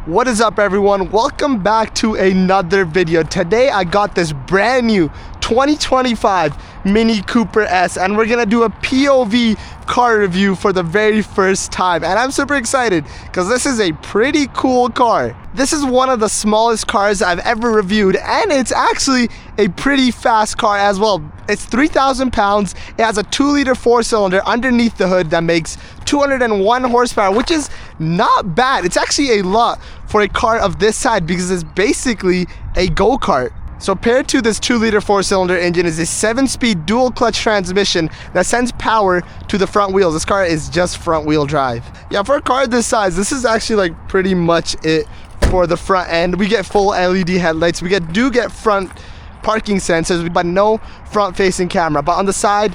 What is up, everyone? Welcome back to another video. Today I got this brand new 2025 Mini Cooper S and we're gonna do a POV car review for the very first time, and I'm super excited because this is a pretty cool car. This is one of the smallest cars I've ever reviewed, and it's actually a pretty fast car as well. It's 3,000 pounds. It has a 2-liter 4-cylinder underneath the hood that makes 201 horsepower, which is not bad. It's actually a lot for a car of this size because it's basically a go-kart. So paired to this 2-liter 4-cylinder engine is a 7-speed dual clutch transmission that sends power to the front wheels. This car is just front wheel drive. Yeah, for a car this size, this is actually like pretty much it for the front end. We get full LED headlights. We do get front parking sensors, but no front facing camera. But on the side,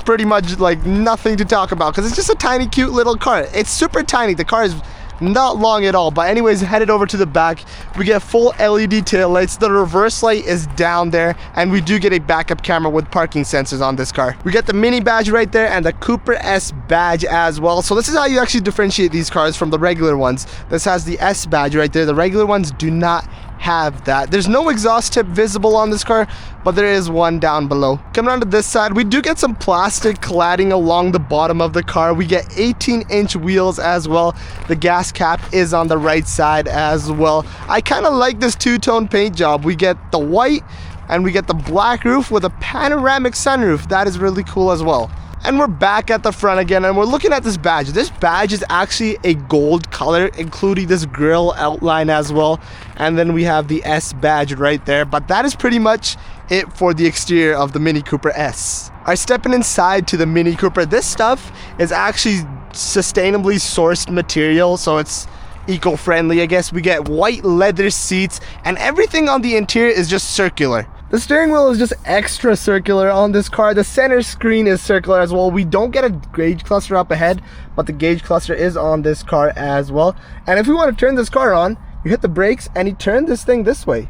pretty much like nothing to talk about because it's just a tiny cute little car. It's super tiny. The car is not long at all. But anyways, headed over to the back, we get full LED tail lights. The reverse light is down there, and we do get a backup camera with parking sensors on this car. We get the Mini badge right there and the Cooper S badge as well. So this is how you actually differentiate these cars from the regular ones. This has the S badge right there. The regular ones do not have that. There's no exhaust tip visible on this car, but there is one down below. Coming onto this side, we do get some plastic cladding along the bottom of the car. We get 18-inch wheels as well. The gas cap is on the right side as well. I kind of like this two-tone paint job. We get the white and we get the black roof with a panoramic sunroof. That is really cool as well. And we're back at the front again, and we're looking at this badge. This badge is actually a gold color, including this grille outline as well. And then we have the S badge right there. But that is pretty much it for the exterior of the Mini Cooper S. Alright, stepping inside to the Mini Cooper, this stuff is actually sustainably sourced material, so it's eco-friendly, I guess. We get white leather seats, and everything on the interior is just circular. The steering wheel is just extra circular on this car. The center screen is circular as well. We don't get a gauge cluster up ahead, but the gauge cluster is on this car as well. And if we want to turn this car on, you hit the brakes and you turn this thing this way,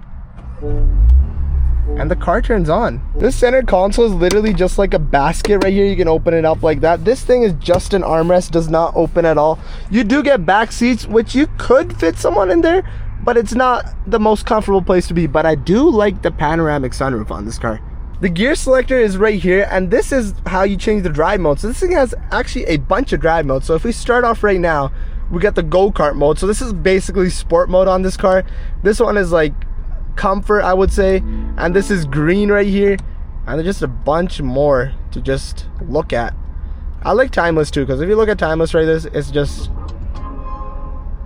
and the car turns on. This center console is literally just like a basket right here. You can open it up like that. This thing is just an armrest, does not open at all. You do get back seats, which you could fit someone in there, but it's not the most comfortable place to be. But I do like the panoramic sunroof on this car. The gear selector is right here, and this is how you change the drive mode. So this thing has actually a bunch of drive modes. So if we start off right now, we got the go-kart mode. So this is basically sport mode on this car. This one is like comfort, I would say, and this is green right here, and there's just a bunch more to just look at. I like timeless too, because if you look at timeless right there, it's just,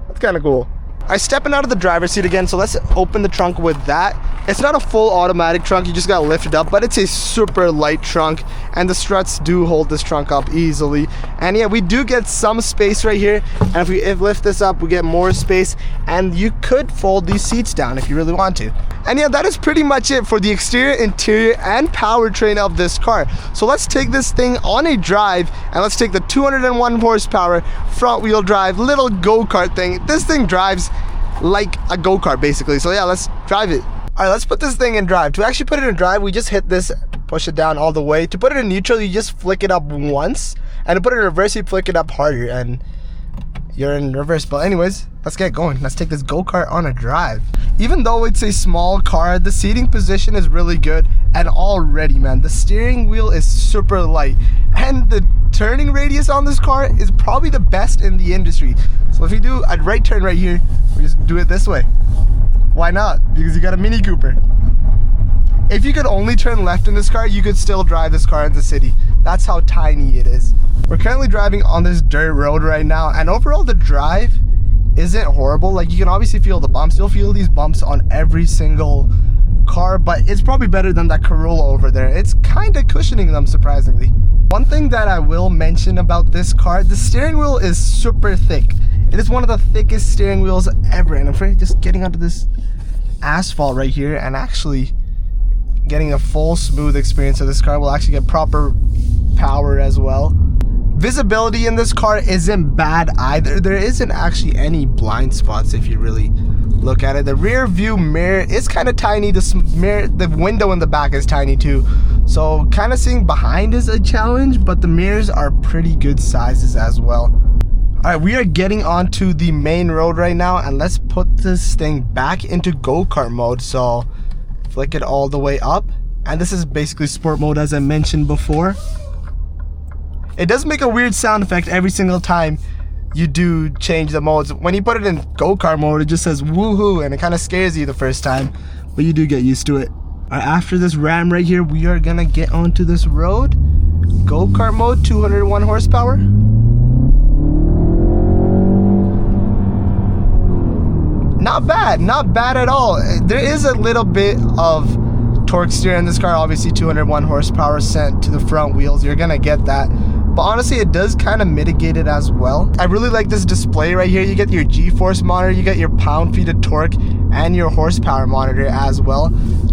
that's kind of cool. I'm stepping out of the driver's seat again, so let's open the trunk with that. It's not a full automatic trunk, you just gotta lift it up, but it's a super light trunk, and the struts do hold this trunk up easily. And yeah, we do get some space right here, and if we lift this up, we get more space, and you could fold these seats down if you really want to. And yeah, that is pretty much it for the exterior, interior, and powertrain of this car. So let's take this thing on a drive, and let's take the 201 horsepower front wheel drive little go-kart thing. This thing drives like a go-kart basically. So yeah, let's drive it. All right, let's put this thing in drive. To actually put it in drive, we just hit this, push it down all the way. To put it in neutral, you just flick it up once, and to put it in reverse, you flick it up harder, and you're in reverse. But anyways, let's get going. Let's take this go-kart on a drive. Even though it's a small car, the seating position is really good, and already, man, the steering wheel is super light, and the turning radius on this car is probably the best in the industry. So if you do a right turn right here, we just do it this way. Why not? Because you got a Mini Cooper. If you could only turn left in this car, you could still drive this car in the city. That's how tiny it is. We're currently driving on this dirt road right now, and overall the drive isn't horrible. Like, you can obviously feel the bumps. You'll feel these bumps on every single car, but it's probably better than that Corolla over there. It's kind of cushioning them, surprisingly. One thing that I will mention about this car, the steering wheel is super thick. It is one of the thickest steering wheels ever, and I'm afraid just getting onto this asphalt right here and actually getting a full smooth experience of this car will actually get proper power as well. Visibility in this car isn't bad either. There isn't actually any blind spots if you really look at it. The rear view mirror is kind of tiny. The window in the back is tiny too. So kind of seeing behind is a challenge, but the mirrors are pretty good sizes as well. All right, we are getting onto the main road right now, and let's put this thing back into go-kart mode. So flick it all the way up, and this is basically sport mode as I mentioned before. It does make a weird sound effect every single time you do change the modes. When you put it in go-kart mode, it just says woohoo, and it kind of scares you the first time, but you do get used to it. All right, after this ram right here, we are gonna get onto this road. Go-kart mode, 201 horsepower. Not bad at all. There is a little bit of torque steer in this car. Obviously 201 horsepower sent to the front wheels, you're gonna get that, but honestly it does kind of mitigate it as well. I really like this display right here. You get your G-force monitor, you get your pound-feet of torque, and your horsepower monitor as well.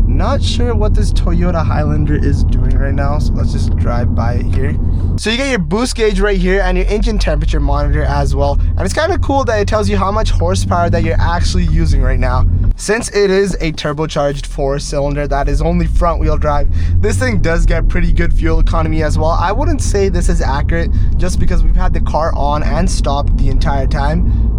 Not sure what this Toyota Highlander is doing right now, so let's just drive by it here. So you get your boost gauge right here and your engine temperature monitor as well, and it's kind of cool that it tells you how much horsepower that you're actually using right now. Since it is a turbocharged 4-cylinder that is only front wheel drive, this thing does get pretty good fuel economy as well. I wouldn't say this is accurate just because we've had the car on and stopped the entire time.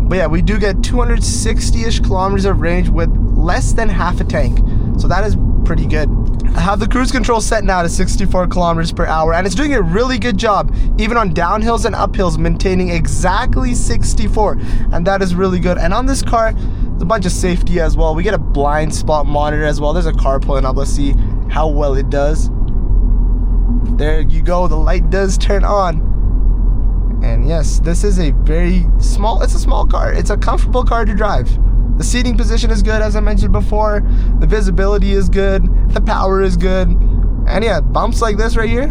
But yeah, we do get 260-ish kilometers of range with less than half a tank. So that is pretty good. I have the cruise control set now to 64 kilometers per hour, and it's doing a really good job, even on downhills and uphills, maintaining exactly 64, and that is really good. And on this car, there's a bunch of safety as well. We get a blind spot monitor as well. There's a car pulling up. Let's see how well it does. There you go. The light does turn on. And yes, this is a very small, it's a small car. It's a comfortable car to drive. The seating position is good, as I mentioned before. The visibility is good. The power is good. And yeah, bumps like this right here,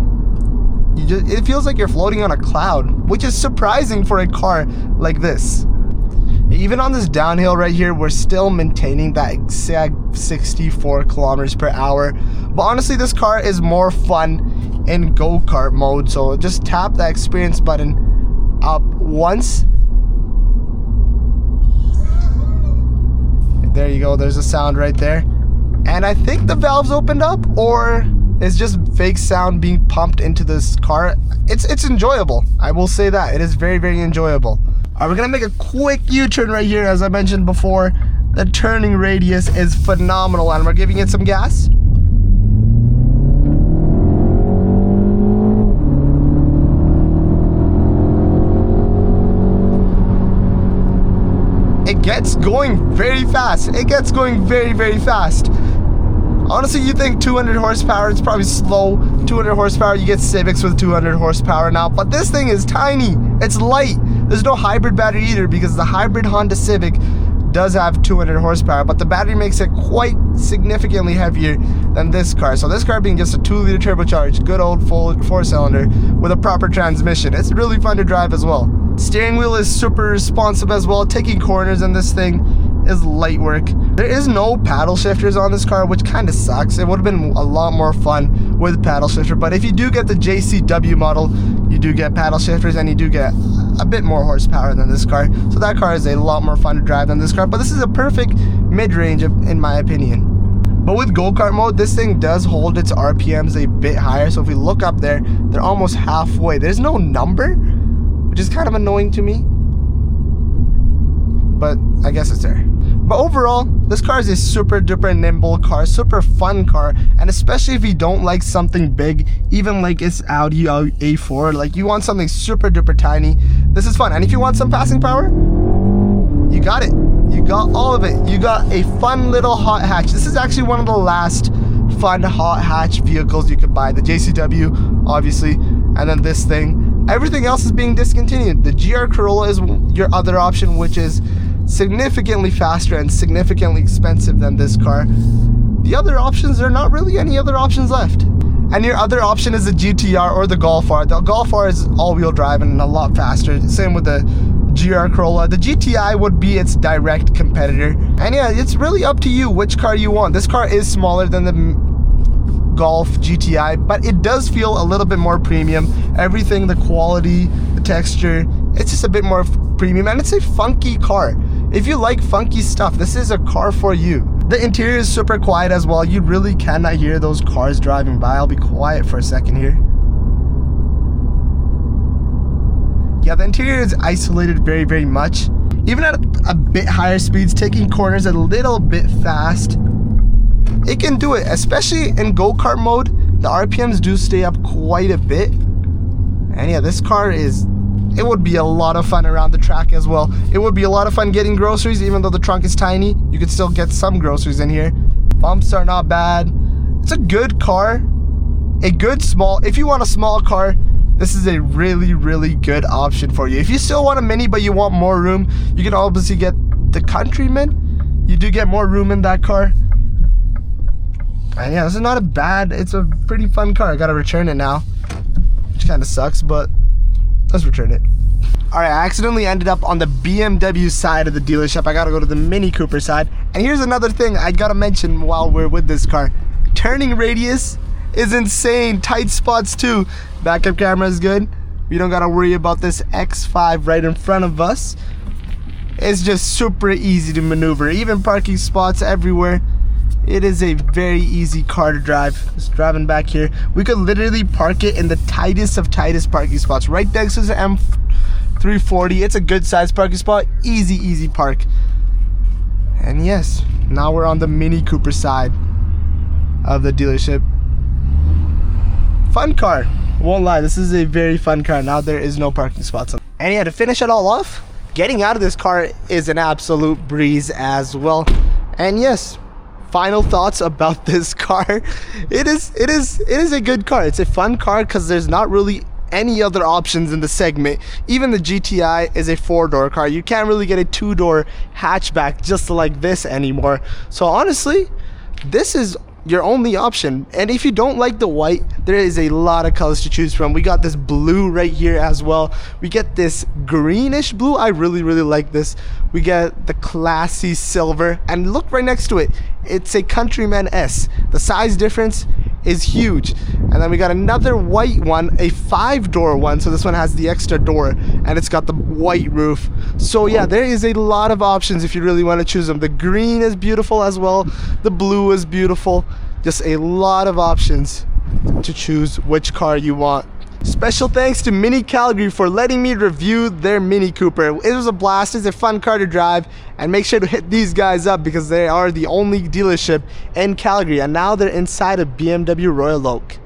it feels like you're floating on a cloud, which is surprising for a car like this. Even on this downhill right here, we're still maintaining that exact 64 kilometers per hour. But honestly, this car is more fun in go-kart mode. So just tap that experience button up once. There you go, there's a sound right there. And I think the valves opened up, or it's just fake sound being pumped into this car. It's enjoyable, I will say that. It is very, very enjoyable. All right, we're gonna make a quick U-turn right here. As I mentioned before, the turning radius is phenomenal, and we're giving it some gas. It gets going very fast. It gets going very, very fast. Honestly, you think 200 horsepower, it's probably slow. 200 horsepower, you get Civics with 200 horsepower now, but this thing is tiny. It's light. There's no hybrid battery either, because the hybrid Honda Civic does have 200 horsepower, but the battery makes it quite significantly heavier than this car. So this car being just a 2-liter turbocharged, good old full 4-cylinder with a proper transmission, it's really fun to drive as well. Steering wheel is super responsive as well. Taking corners in this thing is light work. There is no paddle shifters on this car, which kind of sucks. It would have been a lot more fun with paddle shifter, but if you do get the JCW model, you do get paddle shifters, and you do get a bit more horsepower than this car. So that car is a lot more fun to drive than this car, but this is a perfect mid-range in my opinion. But with go-kart mode, this thing does hold its RPMs a bit higher. So if we look up there, they're almost halfway. There's no number, which is kind of annoying to me, but I guess it's there. But overall, this car is a super duper nimble car, super fun car, and especially if you don't like something big, even like it's Audi A4, like you want something super duper tiny, this is fun. And if you want some passing power, you got it. You got all of it. You got a fun little hot hatch. This is actually one of the last fun hot hatch vehicles you could buy. The JCW, obviously, and then this thing. Everything else is being discontinued. The GR Corolla is your other option, which is significantly faster and significantly expensive than this car. The other options, there are not really any other options left. And your other option is the GTR or the Golf R. The Golf R is all-wheel drive and a lot faster. Same with the GR Corolla. The GTI would be its direct competitor. And yeah, it's really up to you which car you want. This car is smaller than the Golf GTI, but it does feel a little bit more premium. Everything, the quality, the texture, it's just a bit more premium, and it's a funky car. If you like funky stuff, this is a car for you. The interior is super quiet as well. You really cannot hear those cars driving by. I'll be quiet for a second here. Yeah, the interior is isolated very, very much. Even at a bit higher speeds, taking corners a little bit fast, it can do it. Especially in go-kart mode, the RPMs do stay up quite a bit. And yeah, this car is, it would be a lot of fun around the track as well. It would be a lot of fun getting groceries. Even though the trunk is tiny, you can still get some groceries in here. Bumps are not bad. It's a good car. A good small, if you want a small car, this is a really, really good option for you. If you still want a Mini but you want more room, you can obviously get the Countryman. You do get more room in that car. And yeah, this is not a bad, it's a pretty fun car. I gotta return it now, which kind of sucks, but let's return it. All right, I accidentally ended up on the BMW side of the dealership. I gotta go to the Mini Cooper side. And here's another thing I gotta mention while we're with this car. Turning radius is insane. Tight spots too. Backup camera is good. We don't gotta worry about this X5 right in front of us. It's just super easy to maneuver. Even parking spots everywhere. It is a very easy car to drive. Just driving back here. We could literally park it in the tightest of tightest parking spots. Right next to the M340. It's a good sized parking spot. Easy, easy park. And yes, now we're on the Mini Cooper side of the dealership. Fun car, won't lie, this is a very fun car. Now there is no parking spots. And yeah, to finish it all off, getting out of this car is an absolute breeze as well. And yes, final thoughts about this car. It is a good car. It's a fun car because there's not really any other options in the segment. Even the GTI is a 4-door car. You can't really get a 2-door hatchback just like this anymore. So honestly, this is your only option. And if you don't like the white, there is a lot of colors to choose from. We got this blue right here as well. We get this greenish blue. I really, really like this. We get the classy silver, and look right next to it, it's a Countryman S. The size difference is huge. And then we got another white one, a 5-door one. So this one has the extra door and it's got the white roof. So yeah, there is a lot of options if you really want to choose them. The green is beautiful as well. The blue is beautiful. Just a lot of options to choose which car you want. Special thanks to Mini Calgary for letting me review their Mini Cooper. It was a blast. It's a fun car to drive, and make sure to hit these guys up because they are the only dealership in Calgary, and now they're inside of BMW Royal Oak.